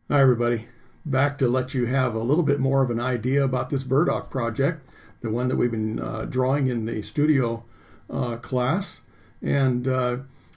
Hi everybody, back to let you have a little bit more of an idea about this Burdock project, the one that we've been drawing in the studio class, and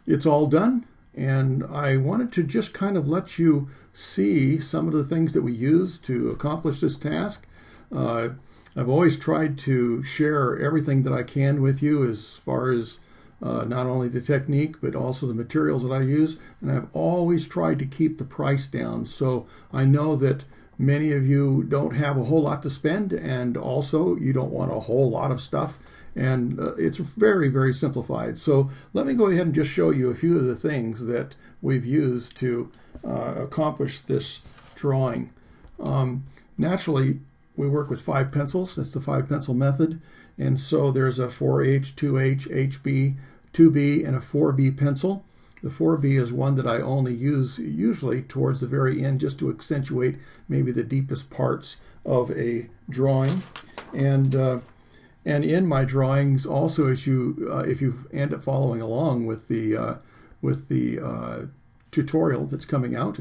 it's all done. And I wanted to just kind of let you see some of the things that we use to accomplish this task. I've always tried to share everything that I can with you as far as not only the technique but also the materials that I use, and I've always tried to keep the price down. So I know that many of you don't have a whole lot to spend, and also you don't want a whole lot of stuff, and it's very, very simplified. So let me go ahead and just show you a few of the things that we've used to accomplish this drawing. Naturally, we work with 5 pencils. That's the 5 pencil method. And so there's a 4H, 2H, HB, 2B, and a 4B pencil. The 4B is one that I only use usually towards the very end just to accentuate maybe the deepest parts of a drawing. And in my drawings also, as if you end up following along with the tutorial that's coming out,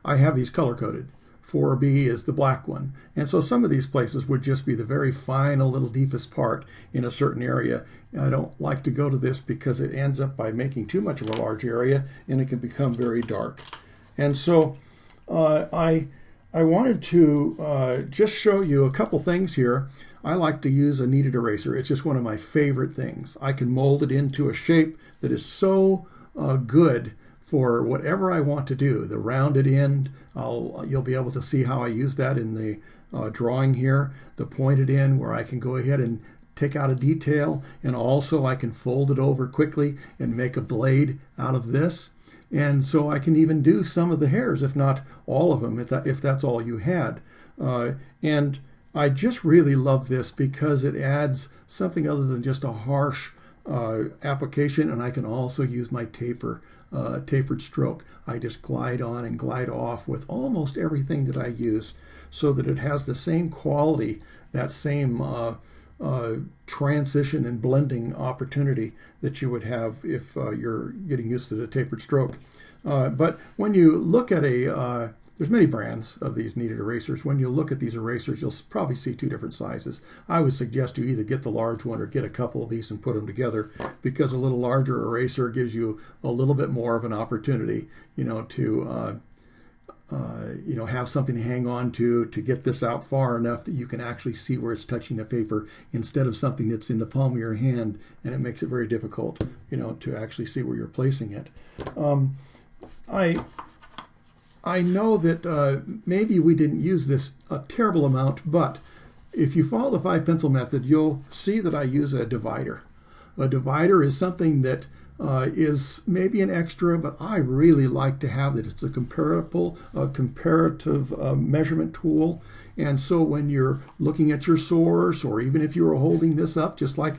I have these color coded. 4B is the black one. And so some of these places would just be the very final little deepest part in a certain area. I don't like to go to this because it ends up by making too much of a large area and it can become very dark. And so I wanted to just show you a couple things here. I like to use a kneaded eraser. It's just one of my favorite things. I can mold it into a shape that is so good for whatever I want to do. The rounded end, you'll be able to see how I use that in the drawing here. The pointed end, where I can go ahead and take out a detail, and also I can fold it over quickly and make a blade out of this. And so I can even do some of the hairs, if not all of them, if that's all you had. And I just really love this because it adds something other than just a harsh application, and I can also use my tapered stroke. I just glide on and glide off with almost everything that I use so that it has the same quality, that same transition and blending opportunity that you would have if you're getting used to the tapered stroke. But when you look at there's many brands of these kneaded erasers. When you look at these erasers, you'll probably see 2 different sizes. I would suggest you either get the large one or get a couple of these and put them together, because a little larger eraser gives you a little bit more of an opportunity, to have something to hang on to get this out far enough that you can actually see where it's touching the paper, instead of something that's in the palm of your hand, and it makes it very difficult, to actually see where you're placing it. I know that maybe we didn't use this a terrible amount, but if you follow the 5 pencil method, you'll see that I use a divider. A divider is something that is maybe an extra, but I really like to have it. It's a comparative measurement tool. And so when you're looking at your source, or even if you were holding this up, just like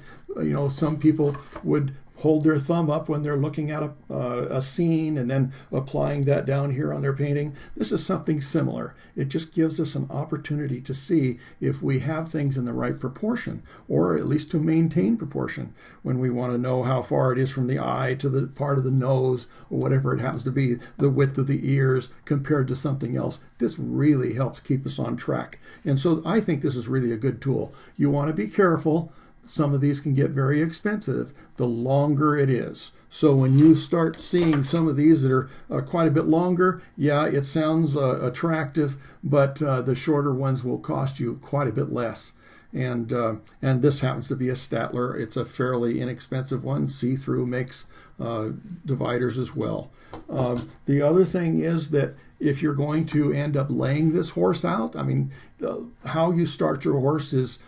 some people would hold their thumb up when they're looking at a scene and then applying that down here on their painting. This is something similar. It just gives us an opportunity to see if we have things in the right proportion, or at least to maintain proportion when we want to know how far it is from the eye to the part of the nose, or whatever it happens to be, the width of the ears compared to something else. This really helps keep us on track. And so I think this is really a good tool. You want to be careful. Some of these can get very expensive the longer it is. So when you start seeing some of these that are quite a bit longer, yeah, it sounds attractive, but the shorter ones will cost you quite a bit less. And this happens to be a Statler. It's a fairly inexpensive one. See-through makes dividers as well. The other thing is that if you're going to end up laying this horse out, how you start your horse is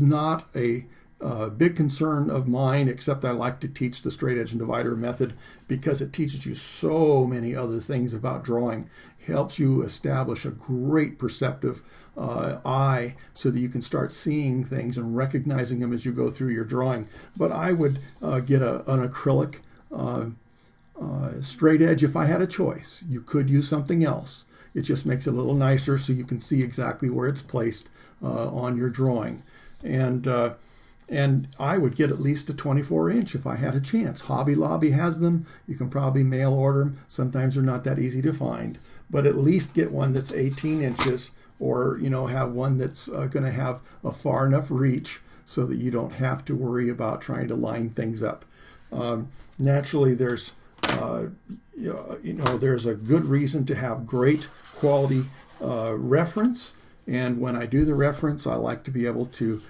not a big concern of mine, except I like to teach the straight edge and divider method because it teaches you so many other things about drawing. Helps you establish a great perceptive eye so that you can start seeing things and recognizing them as you go through your drawing. But I would get an acrylic straight edge if I had a choice. You could use something else. It just makes it a little nicer so you can see exactly where it's placed on your drawing. And I would get at least a 24-inch if I had a chance. Hobby Lobby has them. You can probably mail order them. Sometimes they're not that easy to find. but at least get one that's 18 inches, or have one that's going to have a far enough reach so that you don't have to worry about trying to line things up. Naturally, there's there's a good reason to have great quality reference, and when I do the reference, I like to be able to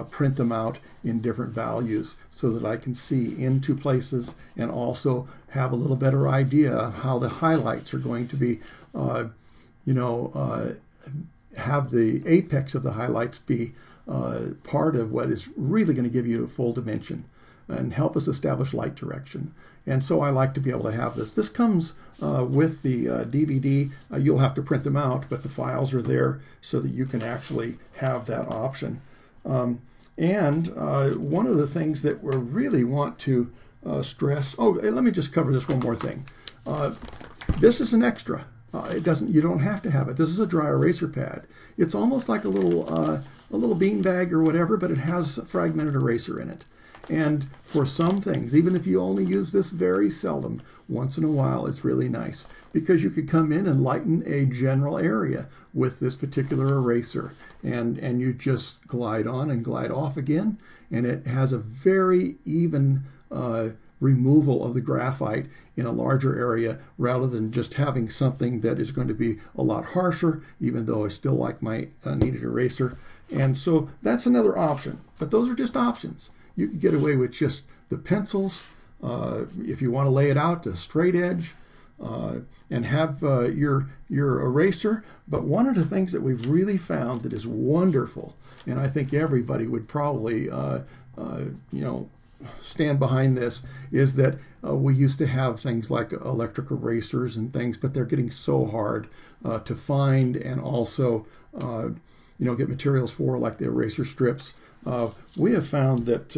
print them out in different values so that I can see into places and also have a little better idea of how the highlights are going to be, have the apex of the highlights be part of what is really going to give you a full dimension and help us establish light direction. And so I like to be able to have this. This comes with the DVD. You'll have to print them out, but the files are there so that you can actually have that option. And one of the things that we really want to stress, let me just cover this one more thing. This is an extra. You don't have to have it. This is a dry eraser pad. It's almost like a little bean bag or whatever, but it has a fragmented eraser in it. And for some things, even if you only use this very seldom, once in a while, it's really nice because you could come in and lighten a general area with this particular eraser, and you just glide on and glide off again, and it has a very even removal of the graphite in a larger area rather than just having something that is going to be a lot harsher, even though I still like my kneaded eraser. And so that's another option, but those are just options. You can get away with just the pencils if you want to lay it out to straight edge and have your eraser. But one of the things that we've really found that is wonderful, and I think everybody would probably stand behind this, is that we used to have things like electric erasers and things, but they're getting so hard to find and also get materials for, like the eraser strips. We have found that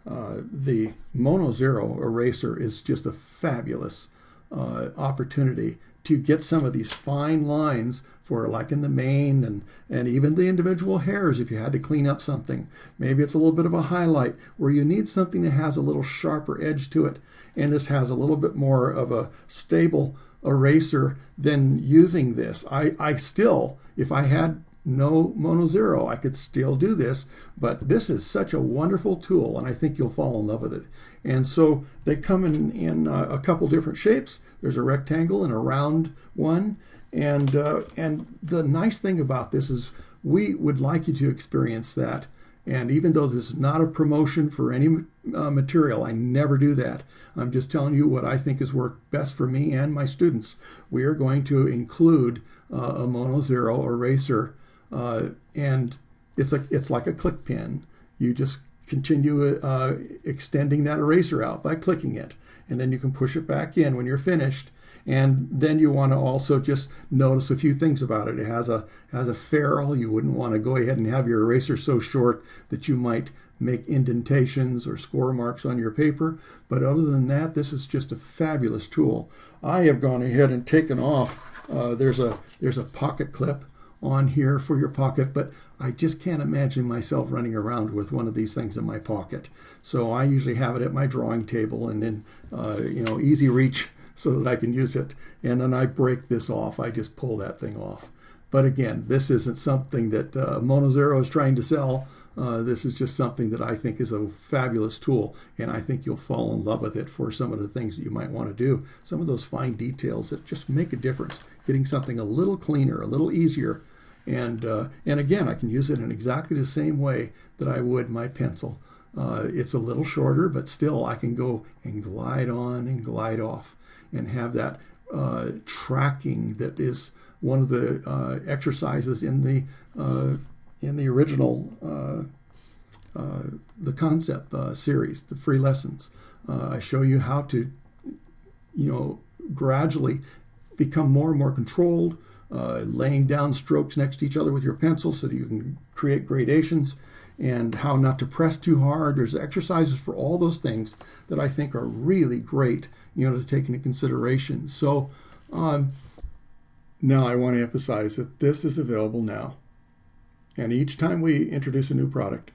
the Mono Zero eraser is just a fabulous opportunity to get some of these fine lines for, like in the mane and even the individual hairs if you had to clean up something. Maybe it's a little bit of a highlight where you need something that has a little sharper edge to it, and this has a little bit more of a stable eraser than using this. I still, if I had no Mono Zero, I could still do this, but this is such a wonderful tool, and I think you'll fall in love with it. And so they come in a couple different shapes. There's a rectangle and a round one, and the nice thing about this is we would like you to experience that. And even though this is not a promotion for any material, I never do that. I'm just telling you what I think has worked best for me and my students. We are going to include a Mono Zero eraser, and it's like a click pen. You just continue extending that eraser out by clicking it, and then you can push it back in when you're finished. And then you want to also just notice a few things about it. It has a ferrule. You wouldn't want to go ahead and have your eraser so short that you might make indentations or score marks on your paper. But other than that, this is just a fabulous tool. I have gone ahead and taken off. There's a pocket clip on here for your pocket, but I just can't imagine myself running around with one of these things in my pocket. So I usually have it at my drawing table and in easy reach so that I can use it. And then I break this off. I just pull that thing off. But again, this isn't something that Mono Zero is trying to sell. This is just something that I think is a fabulous tool, and I think you'll fall in love with it for some of the things that you might want to do. Some of those fine details that just make a difference. Getting something a little cleaner, a little easier. And again, I can use it in exactly the same way that I would my pencil. It's a little shorter, but still I can go and glide on and glide off and have that tracking that is one of the exercises in the original the concept series, the free lessons. I show you how to gradually become more and more controlled, laying down strokes next to each other with your pencil so that you can create gradations, and how not to press too hard. There's exercises for all those things that I think are really great, to take into consideration. So now I want to emphasize that this is available now. And each time we introduce a new product,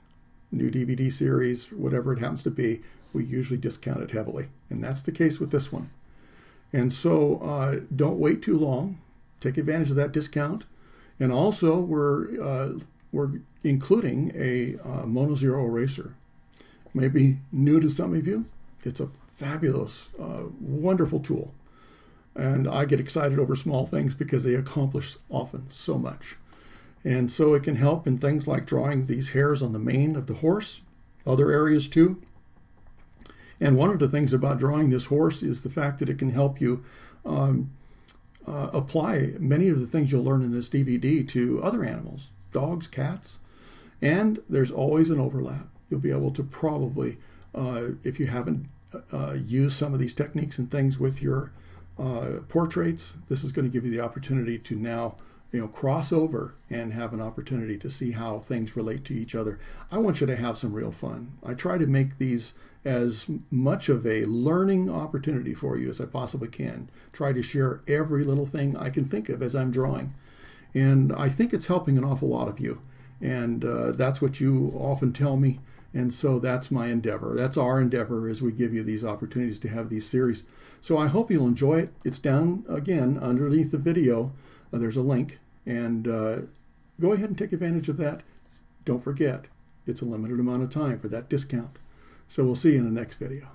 new DVD series, whatever it happens to be, we usually discount it heavily. And that's the case with this one. And so don't wait too long. take advantage of that discount. And also, we're including a Mono Zero eraser. Maybe new to some of you. It's a fabulous, wonderful tool. And I get excited over small things because they accomplish often so much. And so it can help in things like drawing these hairs on the mane of the horse, other areas too. And one of the things about drawing this horse is the fact that it can help you apply many of the things you'll learn in this DVD to other animals, dogs, cats, and there's always an overlap. You'll be able to probably, if you haven't used some of these techniques and things with your portraits, this is going to give you the opportunity to now cross over and have an opportunity to see how things relate to each other. I want you to have some real fun. I try to make these as much of a learning opportunity for you as I possibly can. Try to share every little thing I can think of as I'm drawing. And I think it's helping an awful lot of you. And that's what you often tell me. And so that's my endeavor. That's our endeavor as we give you these opportunities to have these series. So I hope you'll enjoy it. It's down, again, underneath the video. There's a link. And go ahead and take advantage of that. Don't forget, it's a limited amount of time for that discount. So we'll see you in the next video.